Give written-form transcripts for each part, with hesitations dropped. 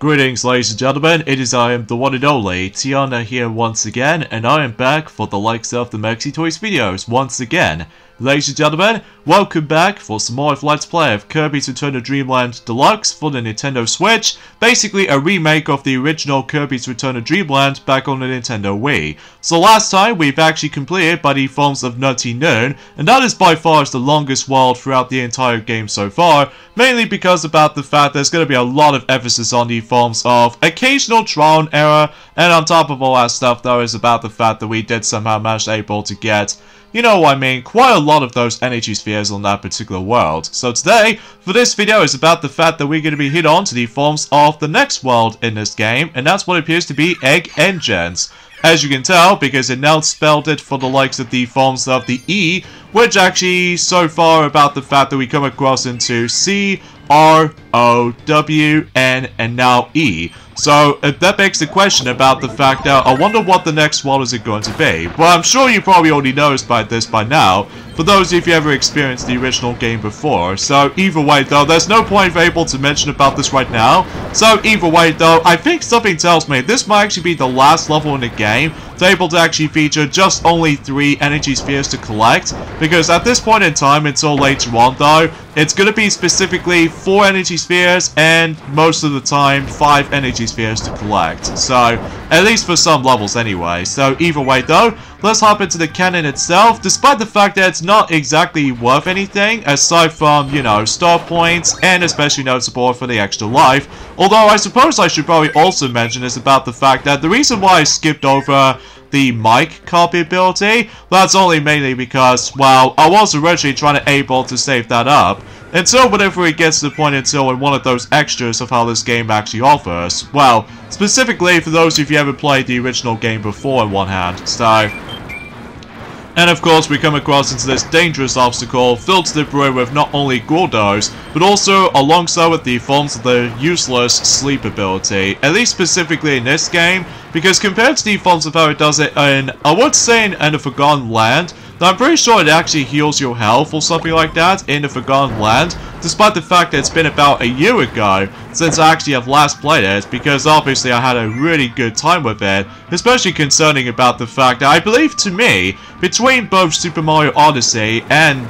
Greetings, ladies and gentlemen, it is I am the one and only Tiana here once again, and I am back for the likes of the Maxi Toys videos once again. Ladies and gentlemen, welcome back for some more of Let's Play of Kirby's Return to Dreamland Deluxe for the Nintendo Switch. Basically a remake of the original Kirby's Return to Dreamland back on the Nintendo Wii. So last time we've actually completed by the forms of Nutty Noon, and that is by far the longest world throughout the entire game so far, mainly because about the fact there's going to be a lot of emphasis on the forms of occasional trial and error, and on top of all that stuff though is about the fact that we did somehow manage able to get, you know what I mean, quite a lot of those energy spheres on that particular world. So today, for this video, is about the fact that we're going to be hit on to the forms of the next world in this game, and that's what appears to be Egg Engines. As you can tell, because it now spelled it for the likes of the forms of the E, which actually, so far, about the fact that we come across into C, R, O, W, N, and now E. So, that begs the question about the fact that I wonder what the next world is going to be. Well, I'm sure you probably already noticed by this by now, for those of you who ever experienced the original game before. So, either way though, there's no point for able to mention about this right now. So, either way though, I think something tells me this might actually be the last level in the game to able to actually feature just only 3 energy spheres to collect. Because at this point in time, until later on though, it's going to be specifically 4 energy spheres and most of the time 5 energy spheres to collect. So, at least for some levels anyway. So, either way though, let's hop into the cannon itself, despite the fact that it's not exactly worth anything, aside from, you know, star points, and especially no support for the extra life. Although, I suppose I should probably also mention is about the fact that the reason why I skipped over the mic copy ability, that's only mainly because, well, I was originally trying to able to save that up until whenever it gets to the point until in one of those extras of how this game actually offers. Well, specifically for those of you who haven't played the original game before on one hand, so. And of course we come across into this dangerous obstacle filled to the brim with not only Gordos, but also alongside with the forms of the useless sleep ability, at least specifically in this game, because compared to the forms of how it does it in, I would say in the Forgotten Land, I'm pretty sure it actually heals your health or something like that in the Forgotten Land, despite the fact that it's been about a year ago since I actually have last played it, because obviously I had a really good time with it, especially concerning about the fact that I believe to me, between both Super Mario Odyssey and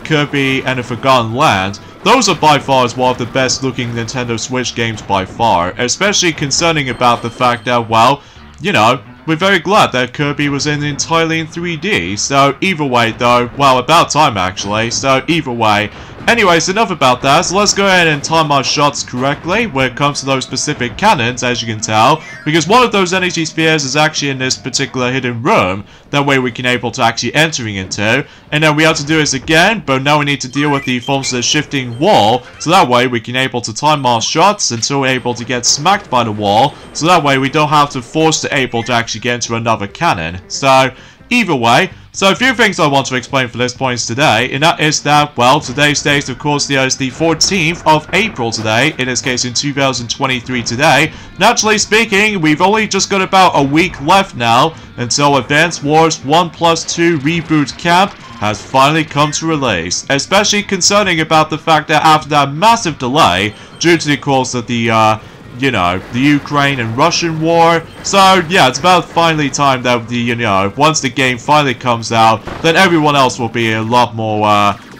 Kirby and the Forgotten Land, those are by far as one of the best looking Nintendo Switch games by far, especially concerning about the fact that, well, you know, we're very glad that Kirby was entirely in 3D, so either way though, well, about time actually, so either way. Anyways, enough about that, so let's go ahead and time our shots correctly when it comes to those specific cannons, as you can tell, because one of those energy spheres is actually in this particular hidden room, that way we can able to actually entering into, and then we have to do this again, but now we need to deal with the forms of the shifting wall, so that way we can able to time our shots until we're able to get smacked by the wall, so that way we don't have to force the able to actually get into another cannon. So, either way, so a few things I want to explain for this point today, and that is that, well, today's date, of course, is the 14th of April today, in this case in 2023 today. Naturally speaking, we've only just got about a week left now until Advance Wars 1+2 Reboot Camp has finally come to release, especially concerning about the fact that after that massive delay, due to the course of the, you know, the Ukraine and Russian war. So, yeah, it's about finally time that the, you know, once the game finally comes out, then everyone else will be a lot more,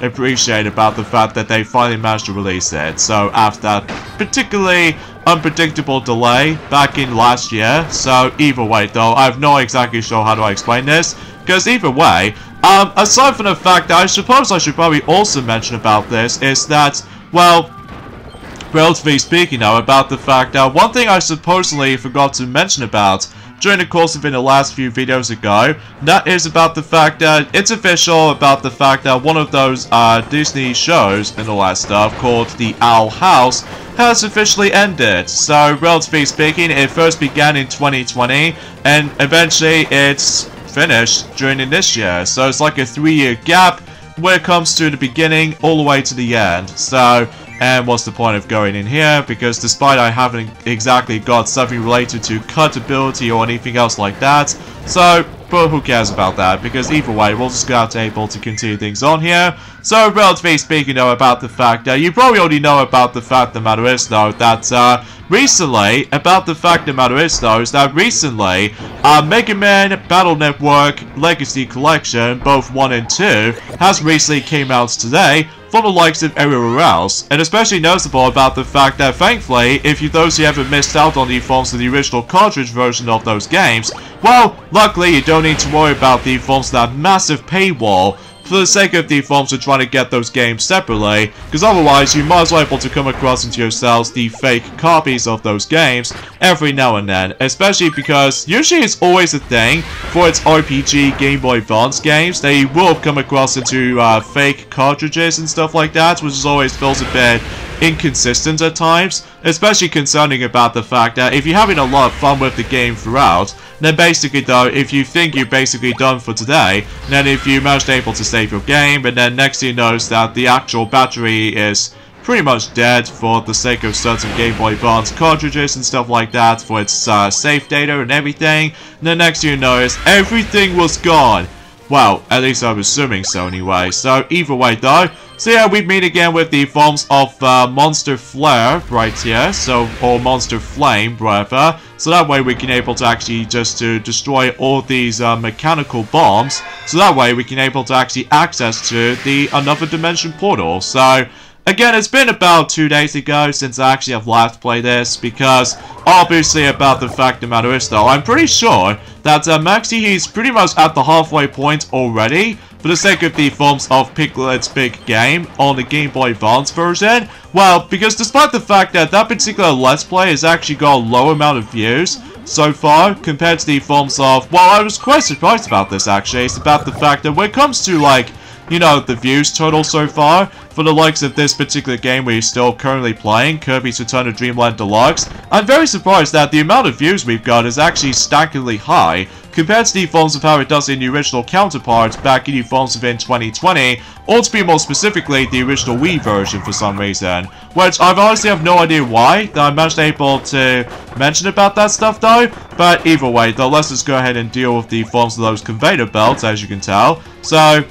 appreciated about the fact that they finally managed to release it. So, after that particularly unpredictable delay back in last year. So, either way, though, I have no exactly sure how do I explain this, because either way, aside from the fact that I suppose I should probably also mention about this is that, well, relatively speaking now, about the fact that one thing I supposedly forgot to mention about during the course of in the last few videos ago, that is about the fact that it's official about the fact that one of those Disney shows and all that stuff called The Owl House has officially ended. So, relatively speaking, it first began in 2020 and eventually it's finished during this year. So it's like a 3-year gap when it comes to the beginning all the way to the end. So, and what's the point of going in here? Because despite I haven't exactly got something related to cut ability or anything else like that, so, but who cares about that? Because either way, we'll just have to able to continue things on here. So, relatively speaking though, about the fact that you probably already know about the fact the matter is though, that recently, about the fact the matter is though, is that recently, Mega Man Battle Network Legacy Collection, both 1 and 2, has recently came out today from the likes of everywhere else, and especially noticeable about the fact that thankfully, if you those who haven't missed out on the forms of the original cartridge version of those games, well, luckily you don't need to worry about the forms of that massive paywall for the sake of the forms of trying to get those games separately, because otherwise you might as well be able to come across into yourselves the fake copies of those games every now and then, especially because usually it's always a thing for its RPG Game Boy Advance games. They will come across into fake cartridges and stuff like that, which is always feels a bit inconsistent at times, especially concerning about the fact that if you're having a lot of fun with the game throughout, then basically though, if you think you're basically done for today, then if you manage able to save your game, and then next thing you notice that the actual battery is pretty much dead for the sake of certain Game Boy Advance cartridges and stuff like that for its save data and everything, and then next thing you notice, everything was gone. Well, at least I'm assuming so anyway. So either way though, so yeah, we meet again with the forms of Monster Flare right here, so, or Monster Flame, whatever. So that way we can able to actually just to destroy all these mechanical bombs. So that way we can able to actually access to the another dimension portal. So again, it's been about 2 days ago since I actually have last played this, because obviously about the fact the matter is though, I'm pretty sure that Maxi, he's pretty much at the halfway point already, for the sake of the forms of Piglet's Big Game on the Game Boy Advance version. Well, because despite the fact that that particular Let's Play has actually got a low amount of views so far, compared to the forms of, well, I was quite surprised about this actually. It's about the fact that when it comes to like, you know, the views total so far, for the likes of this particular game we're still currently playing, Kirby's Return to Dreamland Deluxe, I'm very surprised that the amount of views we've got is actually staggeringly high, compared to the forms of how it does in the original counterpart back in the forms of in 2020, or to be more specifically, the original Wii version for some reason, which I honestly have no idea why, that I'm actually able to mention about that stuff though, but either way though, let's just go ahead and deal with the forms of those conveyor belts, as you can tell. So,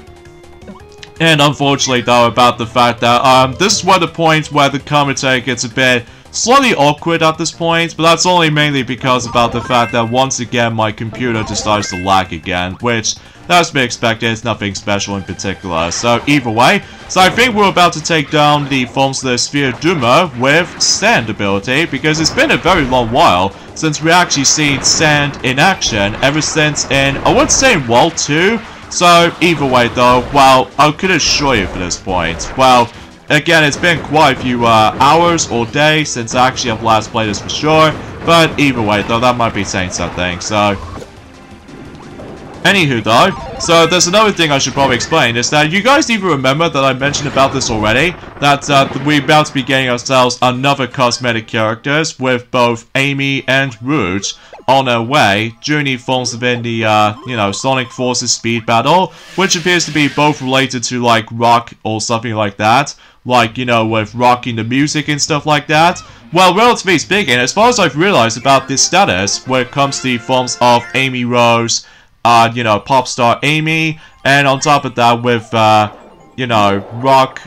and unfortunately though, about the fact that this is where the point where the commentary gets a bit slightly awkward at this point, but that's only mainly because about the fact that once again my computer decides to lag again, which that's to be expected, it's nothing special in particular. So either way, so I think we're about to take down the forms of the Sphere Duma with Sand ability, because it's been a very long while since we actually seen Sand in action ever since in, I would say in World 2. So, either way though, well, I could assure you for this point, well, again, it's been quite a few hours or days since I actually have last played this for sure, but either way though, that might be saying something, so anywho though, so there's another thing I should probably explain, is that you guys even remember that I mentioned about this already, that we're about to be getting ourselves another cosmetic characters with both Amy and Rouge on our way during the forms within the, you know, Sonic Forces Speed Battle, which appears to be both related to, like, rock or something like that, like, you know, with rocking the music and stuff like that. Well, relatively speaking, as far as I've realized about this status, when it comes to the forms of Amy Rose, you know, pop star Amy, and on top of that with, you know, rock,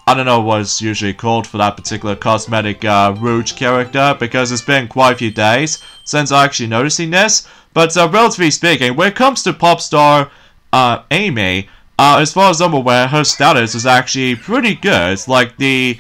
I don't know what it's usually called for that particular cosmetic Rouge character, because it's been quite a few days since I actually noticing this. But relatively speaking, when it comes to pop star Amy, as far as I'm aware, her status is actually pretty good. Like the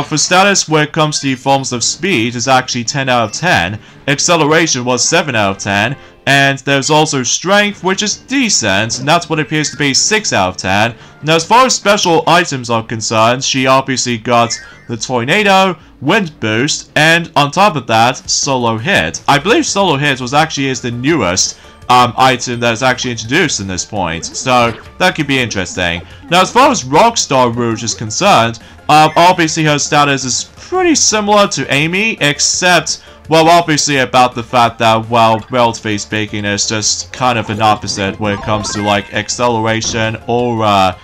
for status when it comes to the forms of speed is actually 10 out of 10, acceleration was 7 out of 10, and there's also strength, which is decent, and that's what appears to be 6 out of 10. Now, as far as special items are concerned, she obviously got the Tornado, Wind Boost, and on top of that, Solo Hit. I believe Solo Hit was actually the newest item that is actually introduced in this point, so that could be interesting. Now, as far as Rockstar Rouge is concerned, obviously her status is pretty similar to Amy, except, well, obviously about the fact that, well, relatively speaking, it's just kind of an opposite when it comes to, like, acceleration or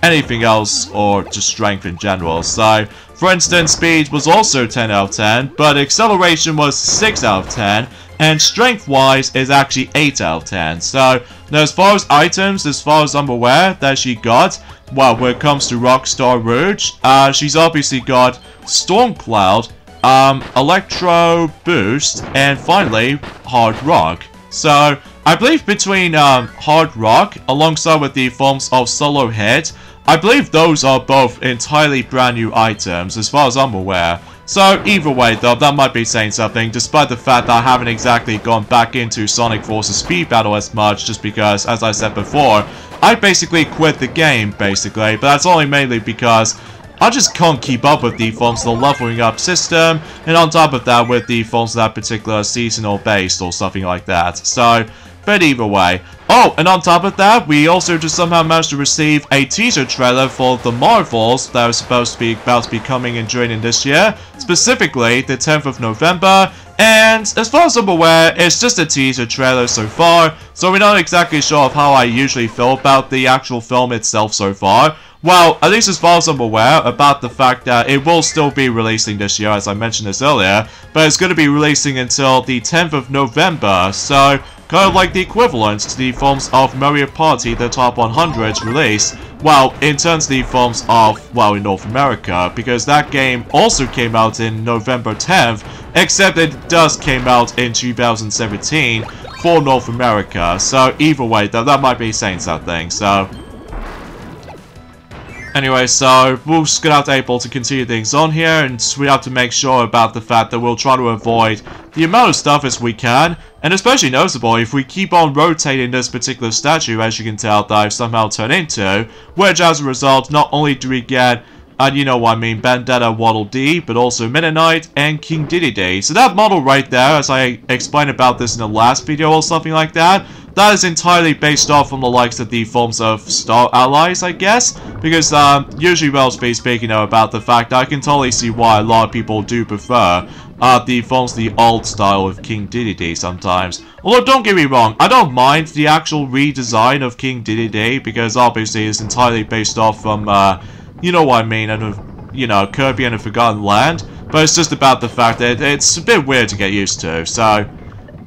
anything else, or just strength in general. So, for instance, speed was also 10 out of 10, but acceleration was 6 out of 10, and strength-wise is actually 8 out of 10. So, now as far as items, as far as I'm aware, that she got, well, when it comes to Rockstar Rouge, she's obviously got Storm Cloud, Electro Boost, and finally, Hard Rock. So, I believe between Hard Rock, alongside with the forms of Solo Hit, I believe those are both entirely brand new items, as far as I'm aware. So, either way though, that might be saying something, despite the fact that I haven't exactly gone back into Sonic Forces Speed Battle as much, just because, as I said before, I basically quit the game, basically, but that's only mainly because I just can't keep up with the forms of the leveling up system, and on top of that, with the forms of that particular seasonal based or something like that. So, but either way. Oh, and on top of that, we also just somehow managed to receive a teaser trailer for the Marvels that was supposed to be about to be coming and joining this year, specifically the 10th of November. And as far as I'm aware, it's just a teaser trailer so far, so we're not exactly sure of how I usually feel about the actual film itself so far. Well, at least as far as I'm aware about the fact that it will still be releasing this year, as I mentioned this earlier, but it's going to be releasing until the 10th of November, so kind of like the equivalent to the forms of Mario Party, the Top 100 release, well, in terms of the forms of, well, in North America, because that game also came out in November 10th, except it does came out in 2017 for North America, so either way, that might be saying something, so anyway, so we're just gonna have to able to continue things on here, and we have to make sure about the fact that we'll try to avoid the amount of stuff as we can, and especially noticeable if we keep on rotating this particular statue, as you can tell, that I've somehow turned into, which as a result, not only do we get, you know what I mean, Bandetta Waddle Dee, but also Meta Knight and King Dedede. So that model right there, as I explained about this in the last video or something like that, that is entirely based off from the likes of the forms of Star Allies, I guess. Because, usually well speaking about the fact that I can totally see why a lot of people do prefer the forms of the old style of King Dedede sometimes. Although, don't get me wrong, I don't mind the actual redesign of King Dedede, because obviously it's entirely based off from, you know what I mean, and, you know, Kirby and the Forgotten Land. But it's just about the fact that it's a bit weird to get used to, so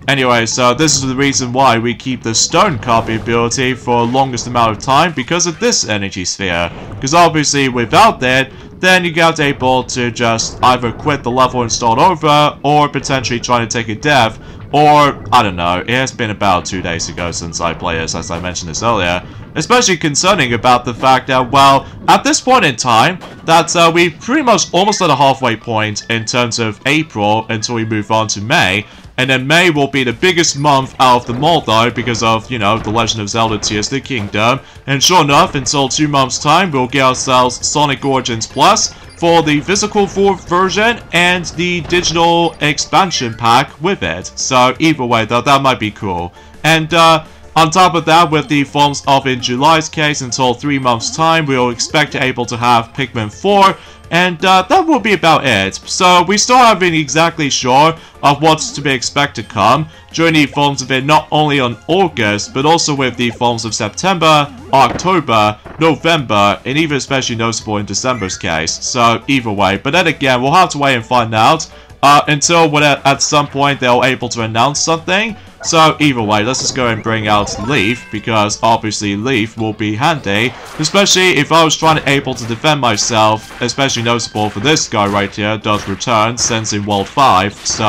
anyway, so this is the reason why we keep the stone copy ability for the longest amount of time, because of this energy sphere. Because obviously without that, then you get able to just either quit the level and start over, or potentially try to take a death, or, I don't know, it has been about 2 days ago since I played this, as I mentioned this earlier. Especially concerning about the fact that, well, at this point in time, that we've pretty much almost at a halfway point in terms of April until we move on to May. And then May will be the biggest month out of them all though, because of, you know, The Legend of Zelda Tears of the Kingdom. And sure enough, until 2 months time, we'll get ourselves Sonic Origins Plus for the physical version and the digital expansion pack with it. So either way though, that might be cool. And on top of that, with the forms of in July's case, until 3 months time, we'll expect to able to have Pikmin 4. And that will be about it. So we still haven't been exactly sure of what's to be expected to come during the forms of it, not only on August, but also with the forms of September, October, November, and even especially noticeable in December's case. So either way, but then again, we'll have to wait and find out until when at some point they're able to announce something. So either way, let's just go and bring out Leaf, because obviously Leaf will be handy, especially if I was trying to able to defend myself, especially noticeable for this guy right here, does return, since in World 5, so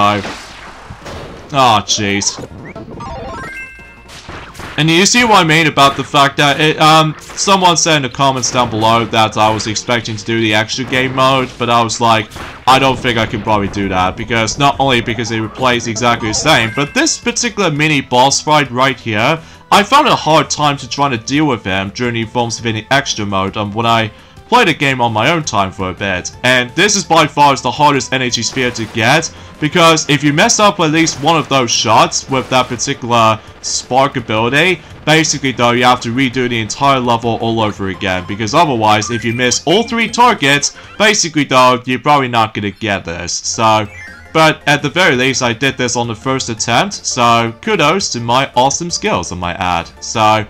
oh jeez. And you see what I mean about the fact that someone said in the comments down below that I was expecting to do the extra game mode, but I was like, I don't think I can probably do that, because not only because it plays exactly the same, but this particular mini boss fight right here, I found it a hard time to try to deal with him during the forms of any extra mode when I played the game on my own time for a bit. And this is by far the hardest energy sphere to get, because if you mess up at least one of those shots with that particular spark ability, basically though you have to redo the entire level all over again, because otherwise if you miss all 3 targets, basically though you're probably not gonna get this. So, but at the very least I did this on the first attempt, so kudos to my awesome skills, I might add. So,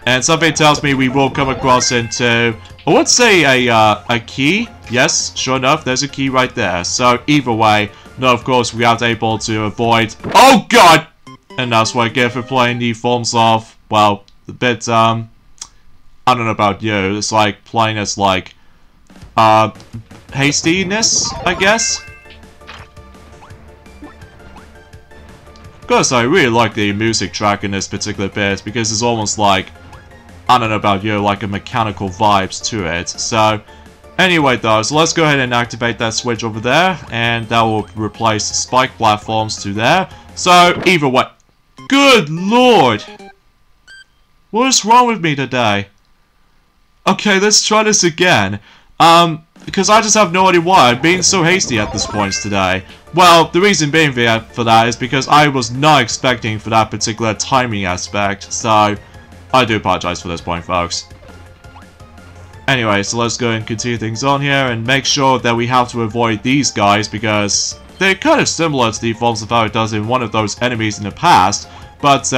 and something tells me we will come across into, I would say a key. Yes, sure enough, there's a key right there. So either way, no, of course we are able to avoid, oh god! And that's what I get for playing the forms of, well, a bit, I don't know about you, it's like playing as like, hastiness, I guess? course, I really like the music track in this particular bit because it's almost like, I don't know about you, like a mechanical vibes to it. So, anyway though, so let's go ahead and activate that switch over there, and that will replace spike platforms to there. So, either way, good lord! What is wrong with me today? Okay, let's try this again. Because I just have no idea why I'm being so hasty at this point today. Well, the reason being for that is because I was not expecting for that particular timing aspect, so I do apologize for this point, folks. Anyway, so let's go and continue things on here and make sure that we have to avoid these guys because they're kind of similar to the forms of how it does in one of those enemies in the past, but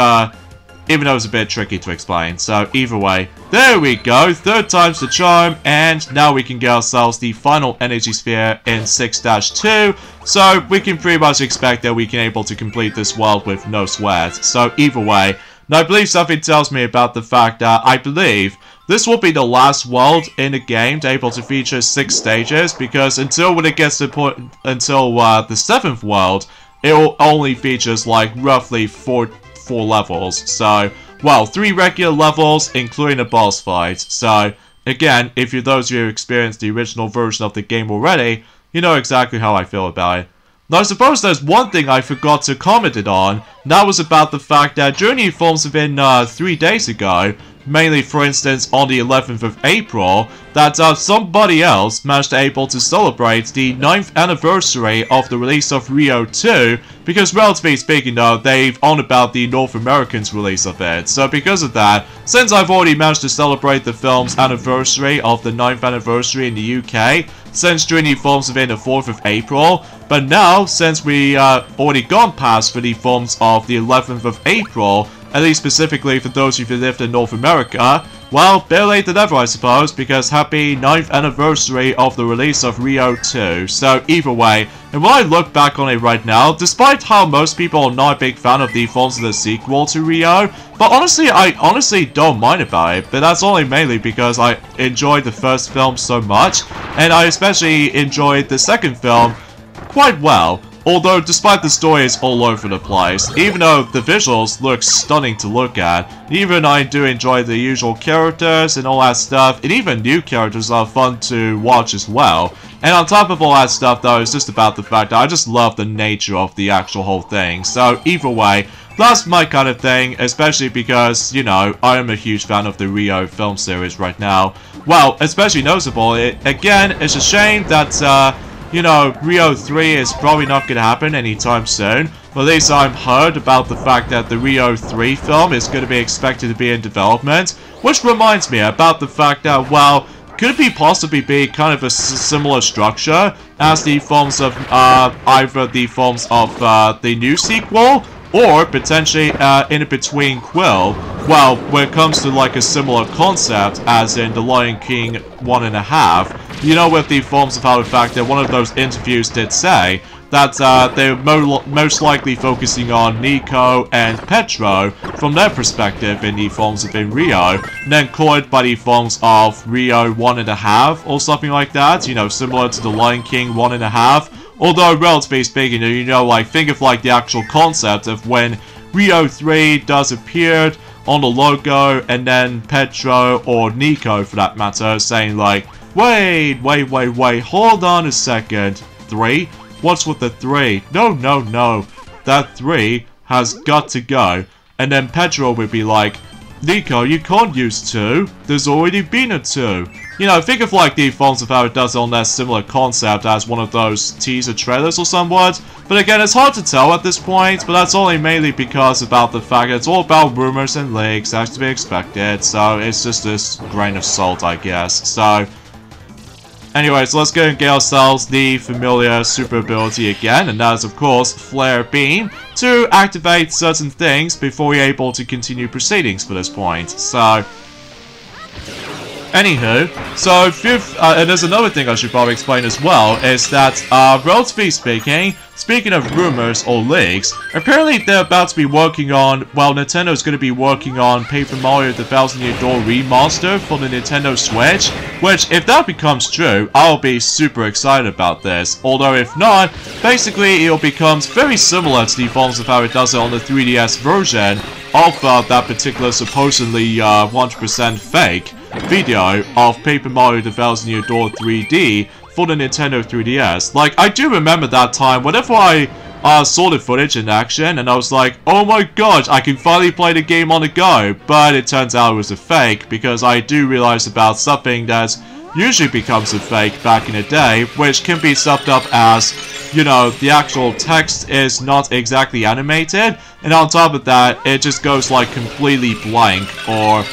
even though it's a bit tricky to explain. So either way, there we go, 3rd time's the charm, and now we can get ourselves the final energy sphere in 6-2, so we can pretty much expect that we can able to complete this world with no sweat. So either way, now I believe something tells me about the fact that I believe this will be the last world in the game to able to feature 6 stages, because until when it gets to until the 7th world, it will only features like roughly 4 levels. So, well, 3 regular levels, including a boss fight. So, again, if you're those who experienced the original version of the game already, you know exactly how I feel about it. Now, I suppose there's one thing I forgot to comment on, and that was about the fact that during the forms within 3 days ago, mainly for instance on the 11th of April, that somebody else managed to able to celebrate the 9th anniversary of the release of Rio 2, because relatively speaking though, they've on about the North Americans release of it. So because of that, since I've already managed to celebrate the film's anniversary of the 9th anniversary in the UK, since during the films within the 4th of April, but now, since we already gone past for the films of the 11th of April, at least specifically for those who lived in North America, well, better late than ever I suppose, because happy 9th anniversary of the release of Rio 2. So either way, and when I look back on it right now, despite how most people are not a big fan of the films of the sequel to Rio, but honestly, I honestly don't mind about it, but that's only mainly because I enjoyed the first film so much, and I especially enjoyed the second film quite well. Although, despite the story is all over the place, even though the visuals look stunning to look at, even I do enjoy the usual characters and all that stuff, and even new characters are fun to watch as well. And on top of all that stuff though, it's just about the fact that I just love the nature of the actual whole thing. So either way, that's my kind of thing, especially because, you know, I am a huge fan of the Rio film series right now. Well, especially noticeable, again, it's a shame that, you know, Rio 3 is probably not going to happen anytime soon. But at least I've heard about the fact that the Rio 3 film is going to be expected to be in development. Which reminds me about the fact that, well, could it be possibly be kind of a similar structure as the films of either the films of the new sequel, or potentially in between Quill? Well, when it comes to like a similar concept as in The Lion King 1.5, you know, with the forms of how the fact that one of those interviews did say that they're most likely focusing on Nico and Petro from their perspective in the forms of in Rio, and then colored by the forms of Rio 1.5 or something like that, you know, similar to The Lion King 1.5. Although, relatively speaking, you know, like, think of like the actual concept of when Rio 3 does appear on the logo, and then Petro or Nico, for that matter, saying like, wait, hold on a second, 3? What's with the 3? No, that 3 has got to go. And then Petro would be like, Nico, you can't use 2, there's already been a 2. You know, think of like the forms of how it does on that similar concept as one of those teaser trailers or somewhat. But again, it's hard to tell at this point, but that's only mainly because about the fact that it's all about rumors and leaks, as to be expected, so it's just this grain of salt, I guess. So, anyways, let's go and get ourselves the familiar super ability again, and that is of course Flare Beam, to activate certain things before we're able to continue proceedings for this point. So, Anywho, so and there's another thing I should probably explain as well, is that, relatively speaking of rumors or leaks, apparently they're about to be working on, well, Nintendo's going to be working on Paper Mario The Thousand Year Door Remaster for the Nintendo Switch, which, if that becomes true, I'll be super excited about this. Although if not, basically it'll become very similar to the forms of how it does it on the 3DS version of that particular supposedly 100% fake video of Paper Mario The Thousand Year Door 3D for the Nintendo 3DS. Like, I do remember that time whenever I saw the footage in action, and I was like, oh my god, I can finally play the game on the go. But it turns out it was a fake, because I do realize about something that usually becomes a fake back in the day, which can be summed up as, you know, the actual text is not exactly animated, and on top of that, it just goes like completely blank, or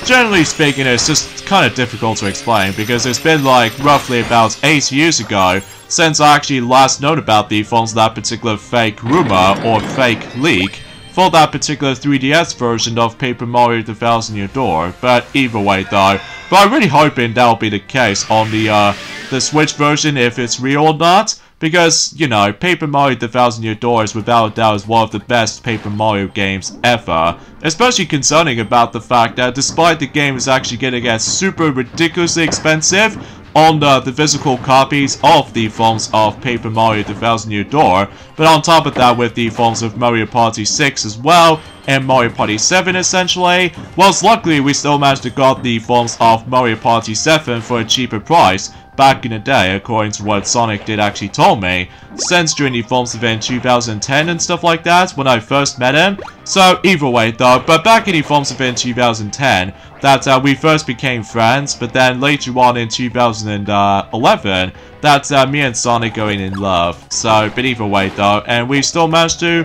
generally speaking, it's just kind of difficult to explain, because it's been like roughly about 8 years ago since I actually last known about the forms of that particular fake rumor or fake leak for that particular 3DS version of Paper Mario The Thousand Year Door. But either way though, but I'm really hoping that'll be the case on the Switch version, if it's real or not. Because, you know, Paper Mario The Thousand Year Door is without a doubt one of the best Paper Mario games ever. Especially concerning about the fact that despite the game is actually going to get super ridiculously expensive on the physical copies of the forms of Paper Mario The Thousand Year Door, but on top of that with the forms of Mario Party 6 as well, and Mario Party 7 essentially, whilst luckily we still managed to get the forms of Mario Party 7 for a cheaper price back in the day, according to what Sonic did actually told me, since during the forms event 2010 and stuff like that, when I first met him. So either way though, but back in the forms event 2010, that we first became friends, but then later on in 2011, that me and Sonic going in love. So, but either way though, and we still managed to,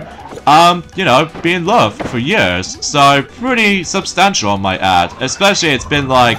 you know, be in love for years. So, pretty substantial on my ad, especially it's been like,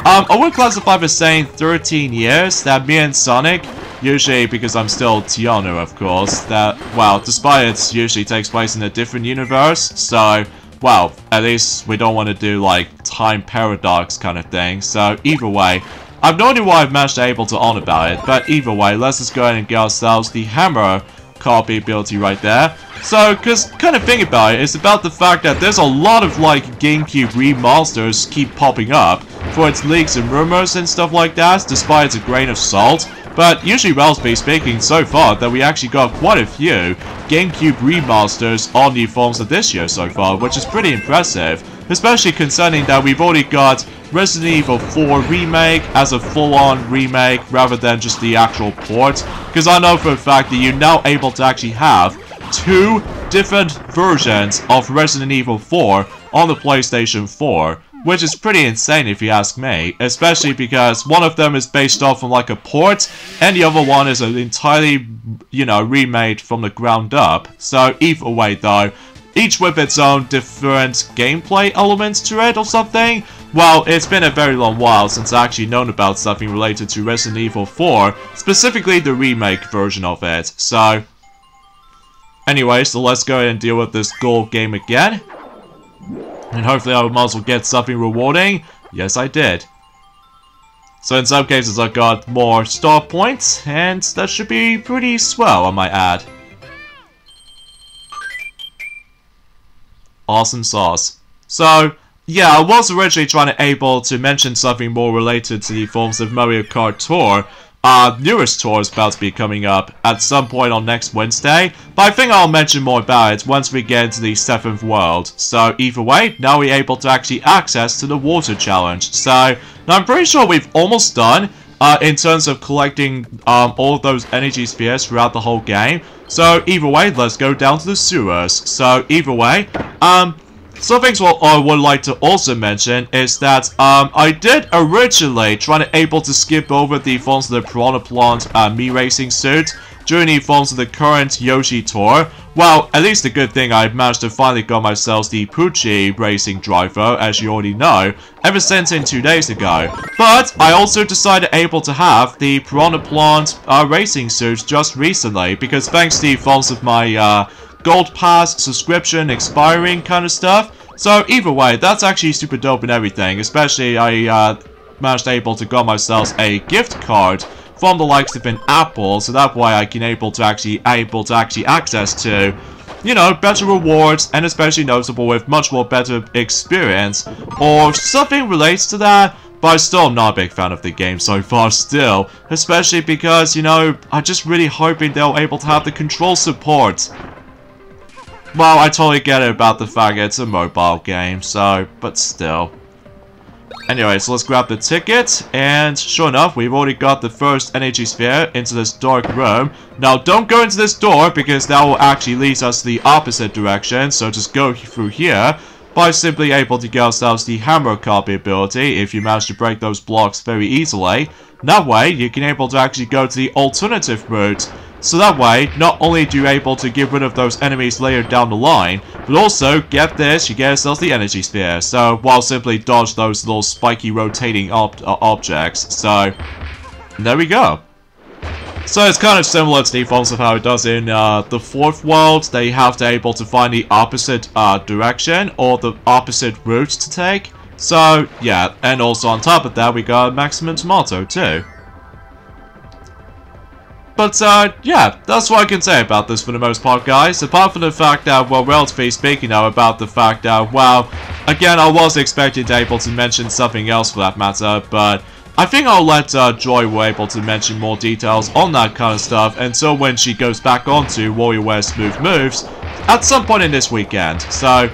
I would classify as saying 13 years that me and Sonic, usually because I'm still Tiana of course, that, well, despite it usually takes place in a different universe, so, well, at least we don't want to do like time paradox kind of thing, so either way, I've no idea why I've managed to able to on about it, but either way, let's just go ahead and get ourselves the hammer copy ability right there. So, cause kind of thing about it, it's about the fact that there's a lot of like GameCube remasters keep popping up for its leaks and rumors and stuff like that, despite it's a grain of salt. But usually, relatively speaking, so far that we actually got quite a few GameCube remasters on the forms of this year so far, which is pretty impressive, especially concerning that we've already got Resident Evil 4 Remake as a full-on remake rather than just the actual port, because I know for a fact that you're now able to actually have 2 different versions of Resident Evil 4 on the PlayStation 4, which is pretty insane if you ask me, especially because one of them is based off of like a port, and the other one is an entirely, you know, remade from the ground up. So either way though, each with its own different gameplay elements to it or something. Well, it's been a very long while since I actually known about something related to Resident Evil 4, specifically the remake version of it. So, anyway, so let's go ahead and deal with this gold game again. And hopefully I might as well get something rewarding. Yes, I did. So in some cases I got more star points, and that should be pretty swell on my ad. Awesome sauce. So, yeah, I was originally trying to able to mention something more related to the forms of Mario Kart Tour. Newest tour is about to be coming up at some point on next Wednesday, but I think I'll mention more about it once we get into the 7th world. So either way, now we're able to actually access to the water challenge. So now I'm pretty sure we've almost done in terms of collecting all of those energy spheres throughout the whole game. So either way, let's go down to the sewers. So either way, some things what I would like to also mention is that I did originally try to able to skip over the forms of the Piranha Plant Mii Racing suit during the forms of the current Yoshi tour. Well, at least the good thing I managed to finally got myself the Poochie Racing driver, as you already know, ever since in 2 days ago. But I also decided able to have the Piranha Plant Racing suit just recently, because thanks to the forms of my Gold Pass subscription expiring kind of stuff. So either way, that's actually super dope and everything, especially I managed able to get myself a gift card from the likes of an Apple, so that way I can able to actually access to, you know, better rewards, and especially notable with much more better experience, or something relates to that. But I'm still not a big fan of the game so far still, especially because, you know, I'm just really hoping they're able to have the control support. Well, I totally get it about the fact it's a mobile game, so, but still. Anyway, so let's grab the ticket, and sure enough, we've already got the first energy sphere into this dark room. Now, don't go into this door, because that will actually lead us to the opposite direction, so just go through here, by simply able to get ourselves the hammer copy ability, if you manage to break those blocks very easily. That way, you can able to actually go to the alternative route. So that way, not only do you able to get rid of those enemies later down the line, but also, get this, you get yourself the energy sphere. So, while simply dodge those little spiky rotating objects. So, there we go. So it's kind of similar to the forms of how it does in the fourth world. They have to able to find the opposite direction, or the opposite route to take. So, yeah, and also on top of that, we got maximum tomato too. But, yeah, that's what I can say about this for the most part, guys. Apart from the fact that, well, relatively speaking now, about the fact that, well, again, I was expecting to be able to mention something else for that matter, but I think I'll let Joy be able to mention more details on that kind of stuff until when she goes back onto WarioWare Smooth Moves at some point in this weekend. So,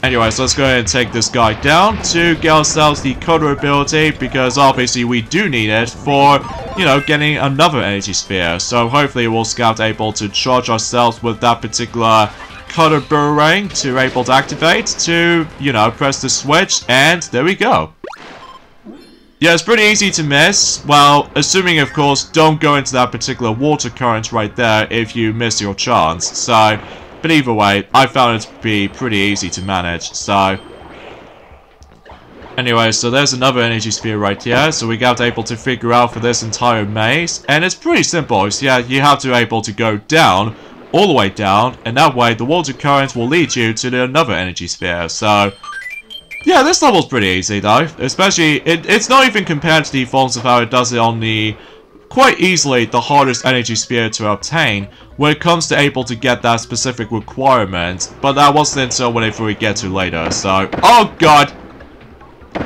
anyways, let's go ahead and take this guy down to get ourselves the cutter ability, because obviously we do need it for, you know, getting another energy sphere. So hopefully we'll scout able to charge ourselves with that particular cutter boomerang to able to activate to, you know, press the switch, and there we go. Yeah, it's pretty easy to miss. Well, assuming, of course, don't go into that particular water current right there if you miss your chance. So, but either way, I found it to be pretty easy to manage. So, anyway, so there's another energy sphere right here. So we got able to figure out for this entire maze. And it's pretty simple. So yeah, you have to able to go down, all the way down. And that way, the water current will lead you to another energy sphere. So, yeah, this level's pretty easy though, especially, it's not even compared to the forms of how it does it on the, quite easily, the hardest energy sphere to obtain, when it comes to able to get that specific requirement, but that wasn't until whenever we get to later, so, oh god!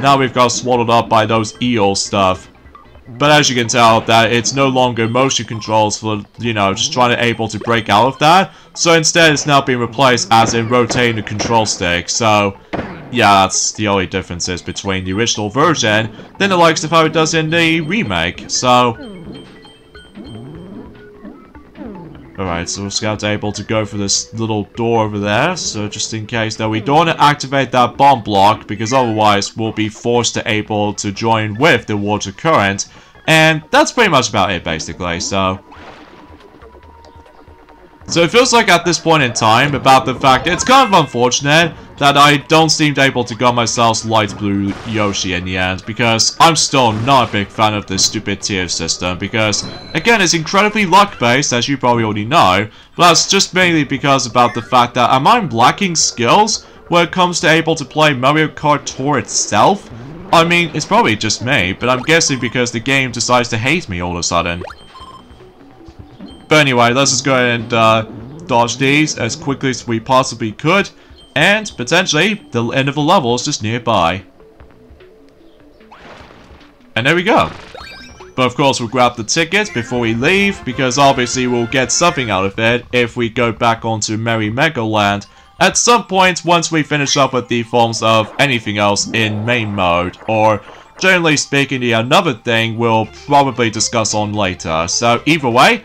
Now we've got swallowed up by those eel stuff. But as you can tell, that it's no longer motion controls for, you know, just trying to able to break out of that, so instead it's now being replaced as in rotating the control stick, so yeah, that's the only differences between the original version than the likes of how it does in the remake, so alright, so we're able to go for this little door over there, so just in case that we don't want to activate that bomb block, because otherwise we'll be forced to able to join with the water current, and that's pretty much about it basically, so it feels like at this point in time, about the fact it's kind of unfortunate that I don't seem to able to get myself light blue Yoshi in the end, because I'm still not a big fan of this stupid tier system, because, again, it's incredibly luck-based, as you probably already know, but that's just mainly because about the fact that am I lacking skills when it comes to able to play Mario Kart Tour itself? I mean, it's probably just me, but I'm guessing because the game decides to hate me all of a sudden. But anyway, let's just go ahead and dodge these as quickly as we possibly could. And, potentially, the end of the level is just nearby. And there we go. But of course, we'll grab the ticket before we leave, because obviously we'll get something out of it if we go back onto Merry Megaland at some point once we finish up with the forms of anything else in main mode. Or, generally speaking, the another thing we'll probably discuss on later. So, either way,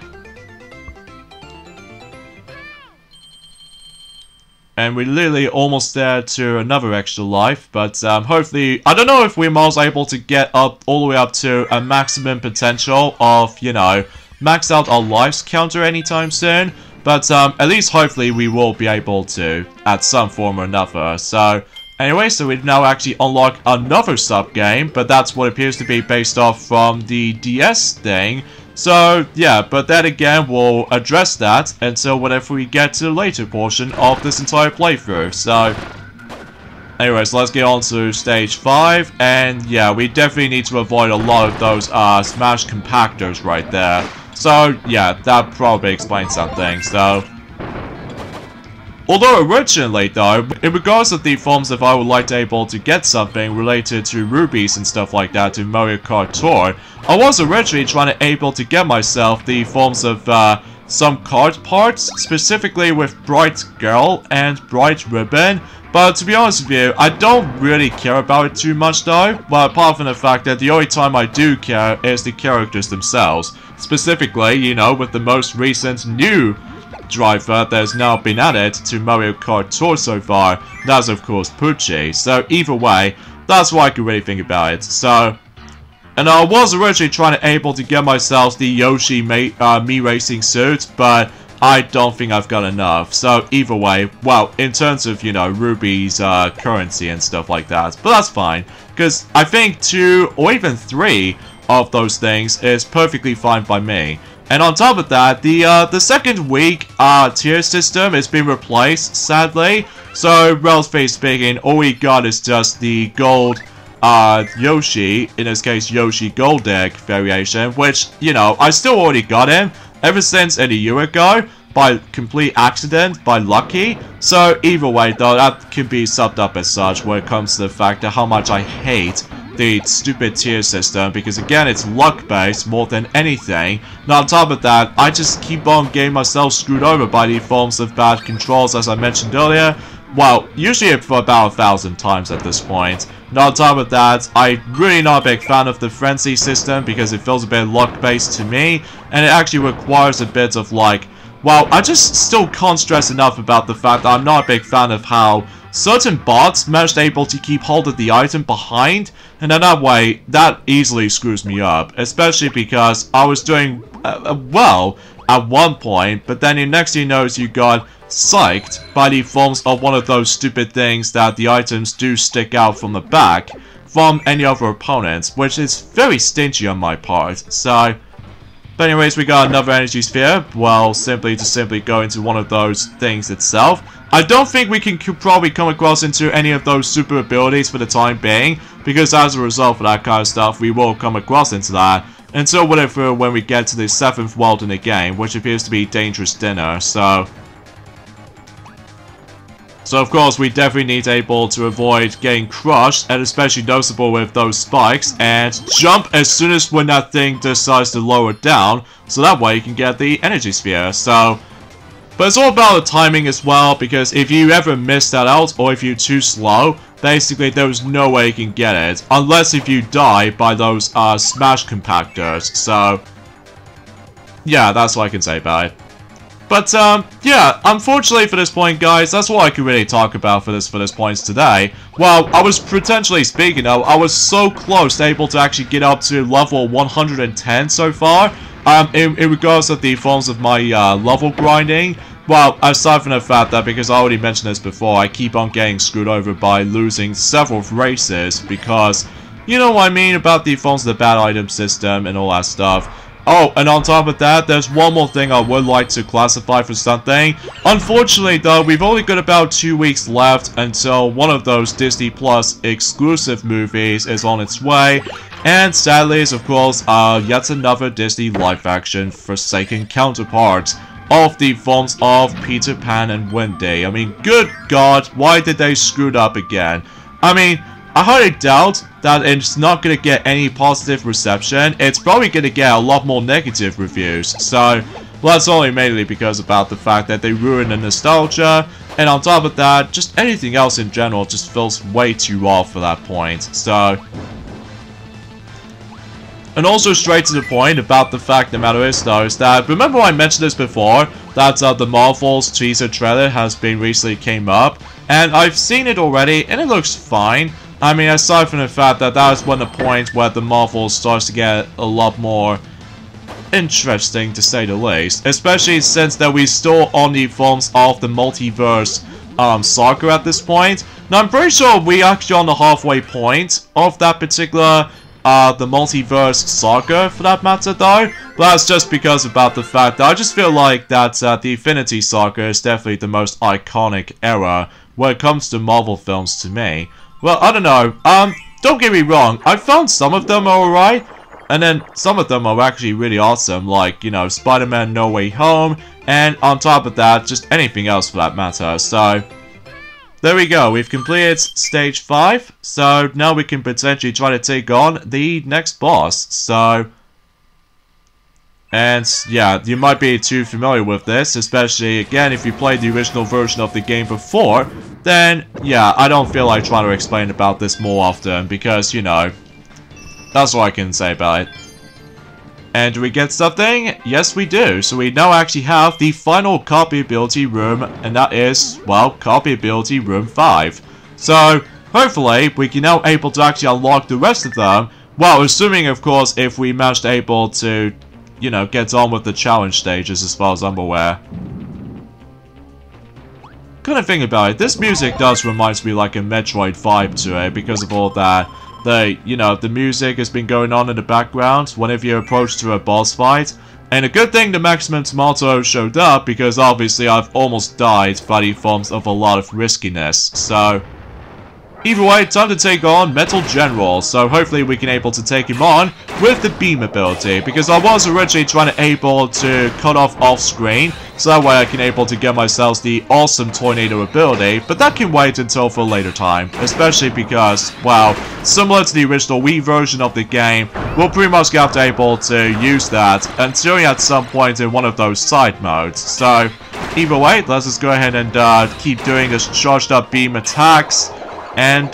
and we're literally almost there to another extra life, but hopefully, I don't know if we're most able to get up all the way up to a maximum potential of, you know, max out our lives counter anytime soon, but at least hopefully we will be able to at some form or another. So anyway, so we've now actually unlocked another sub-game, but that's what appears to be based off from the DS thing. So, yeah, but then again, we'll address that until whenever we get to the later portion of this entire playthrough, so anyways, let's get on to stage 5. And yeah, we definitely need to avoid a lot of those smash compactors right there. So yeah, that probably explains something. So, although originally though, in regards to the forms, if I would like to able to get something related to rubies and stuff like that to Mario Kart Tour, I was originally trying to able to get myself the forms of some card parts, specifically with Bright Girl and Bright Ribbon. But to be honest with you, I don't really care about it too much though, but apart from the fact that the only time I do care is the characters themselves. Specifically, you know, with the most recent new driver that has now been added to Mario Kart Tour so far, that's of course Pucci. So either way, that's what I can really think about it. So, and I was originally trying to able to get myself the Yoshi Mii Racing suit, but I don't think I've got enough. So either way, well, in terms of, you know, Ruby's currency and stuff like that, but that's fine, because I think 2 or even 3 of those things is perfectly fine by me. And on top of that, the second week tier system has been replaced, sadly. So, relatively speaking, all we got is just the gold Yoshi, in this case Yoshi Gold Egg variation, which, you know, I still already got him ever since a year ago, by complete accident, by lucky. So either way though, that can be subbed up as such when it comes to the fact of how much I hate the stupid tier system, because again, it's luck based more than anything. And on top of that, I just keep on getting myself screwed over by the forms of bad controls, as I mentioned earlier. Well, usually for about 1,000 times at this point. And on top of that, I'm really not a big fan of the frenzy system because it feels a bit luck-based to me, and it actually requires a bit of like, well, I just still can't stress enough about the fact that I'm not a big fan of how certain bots managed able to keep hold of the item behind, and in that way, that easily screws me up, especially because I was doing well at one point, but then the next thing you know is you got psyched by the forms of one of those stupid things that the items do stick out from the back from any other opponents, which is very stingy on my part. So, but anyways, we got another energy sphere. Well, simply go into one of those things itself. I don't think we can probably come across into any of those super abilities for the time being, because as a result of that kind of stuff, we will come across into that until whatever when we get to the 7th world in the game, which appears to be Dangerous Dinner. So of course, we definitely need to able to avoid getting crushed, and especially noticeable with those spikes, and jump as soon as when that thing decides to lower down, so that way you can get the energy sphere. So, but it's all about the timing as well, because if you ever miss that out, or if you're too slow, basically there's no way you can get it, unless if you die by those smash compactors. So, yeah, that's what I can say about it. But, yeah, unfortunately for this point, guys, that's what I can really talk about for this points today. Well, I was potentially speaking of, I was so close to able to actually get up to level 110 so far, in regards to the forms of my, level grinding. Well, aside from the fact that, because I already mentioned this before, I keep on getting screwed over by losing several races, because, you know what I mean about the forms of the bad item system and all that stuff. Oh, and on top of that, there's one more thing I would like to classify for something. Unfortunately, though, we've only got about 2 weeks left until one of those Disney Plus exclusive movies is on its way. And sadly is, of course, yet another Disney live-action Forsaken counterpart of the forms of Peter Pan and Wendy. I mean, good God, why did they screw it up again? I mean, I highly doubt that it's not going to get any positive reception. It's probably going to get a lot more negative reviews. So, well, that's only mainly because about the fact that they ruin the nostalgia. And on top of that, just anything else in general just feels way too off for that point. So, and also straight to the point about the fact the matter is though, is that, remember I mentioned this before, that the Marvel's teaser trailer has been recently came up. And I've seen it already, and it looks fine. I mean, aside from the fact that that is one of the points where the Marvel starts to get a lot more interesting, to say the least. Especially since that we still on the forms of the multiverse saga at this point. Now, I'm pretty sure we actually on the halfway point of that particular the multiverse saga, for that matter, though. that's just because about the fact that I just feel like that the Infinity Saga is definitely the most iconic era when it comes to Marvel films to me. Well, I don't know. Don't get me wrong. I found some of them are alright, and then some of them are actually really awesome, like, you know, Spider-Man No Way Home, and on top of that, just anything else for that matter. So, there we go. We've completed stage 5, so now we can potentially try to take on the next boss. So, and yeah, you might be too familiar with this, especially again if you played the original version of the game before, then yeah, I don't feel like trying to explain about this more often because, you know, that's all I can say about it. And do we get something? Yes, we do. So we now actually have the final copy ability room, and that is, well, copy ability room 5. So hopefully we can now able to actually unlock the rest of them. Well, assuming of course if we managed able to, you know, get on with the challenge stages as far as I'm aware. Kind of think about it, this music does remind me like a Metroid vibe to it because of all that. You know, the music has been going on in the background whenever you approach to a boss fight. And a good thing the Maximum Tomato showed up because obviously I've almost died by the forms of a lot of riskiness. So, either way, time to take on Metal General. So hopefully we can able to take him on with the beam ability. Because I was originally trying to able to cut off screen. So that way I can able to get myself the awesome tornado ability. But that can wait until for a later time. Especially because, well, similar to the original Wii version of the game, we'll pretty much have to able to use that until at some point in one of those side modes. So, either way, let's just go ahead and keep doing this charged up beam attacks. And,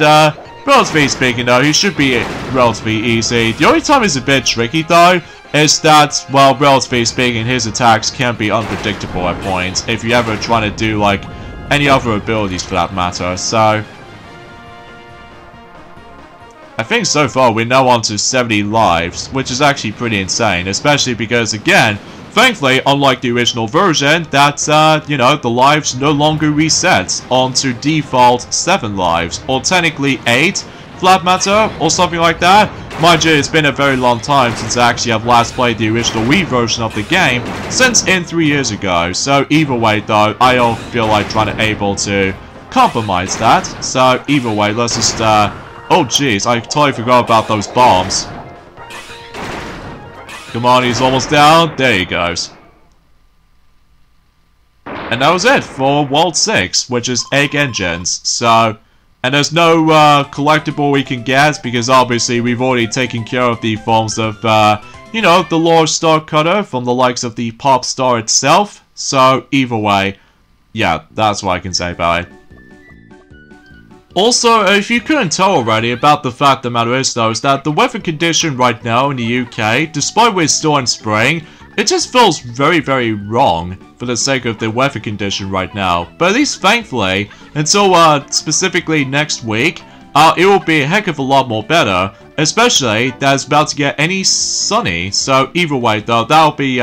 relatively speaking though, he should be relatively easy. The only time he's a bit tricky though, is that, well, relatively speaking, his attacks can be unpredictable at points, if you ever try to do, like, any other abilities for that matter, so... I think so far we're now on to 70 lives, which is actually pretty insane, especially because, again, thankfully, unlike the original version, that, you know, the lives no longer reset onto default 7 lives, or technically 8, for that matter, or something like that. Mind you, it's been a very long time since I actually have last played the original Wii version of the game, since in 3 years ago, so either way though, I don't feel like trying to able to compromise that, so either way, let's just, oh jeez, I totally forgot about those bombs. Come on, he's almost down. There he goes. And that was it for World 6, which is Egg Engines. So, and there's no collectible we can get because obviously we've already taken care of the forms of, you know, the Lord Star Cutter from the likes of the Pop Star itself. So, either way, yeah, that's what I can say about it. Also, if you couldn't tell already about the fact the matter is though, is that the weather condition right now in the UK, despite we're still in spring, it just feels very, very wrong for the sake of the weather condition right now. But at least thankfully, until specifically next week, it will be a heck of a lot more better, especially that it's about to get any sunny. So either way though, that'll be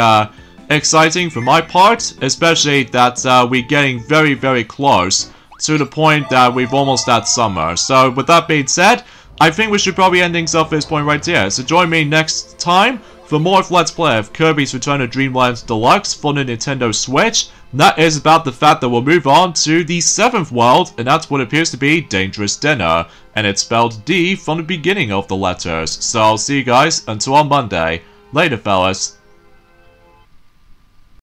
exciting for my part, especially that we're getting very, very close to the point that we've almost had summer. So with that being said, I think we should probably end things off at this point right here. So join me next time for more of Let's Play of Kirby's Return to Dreamland Deluxe for the Nintendo Switch. And that is about the fact that we'll move on to the 7th world, and that's what appears to be Dangerous Dinner. And it's spelled D from the beginning of the letters. So I'll see you guys until on Monday. Later, fellas.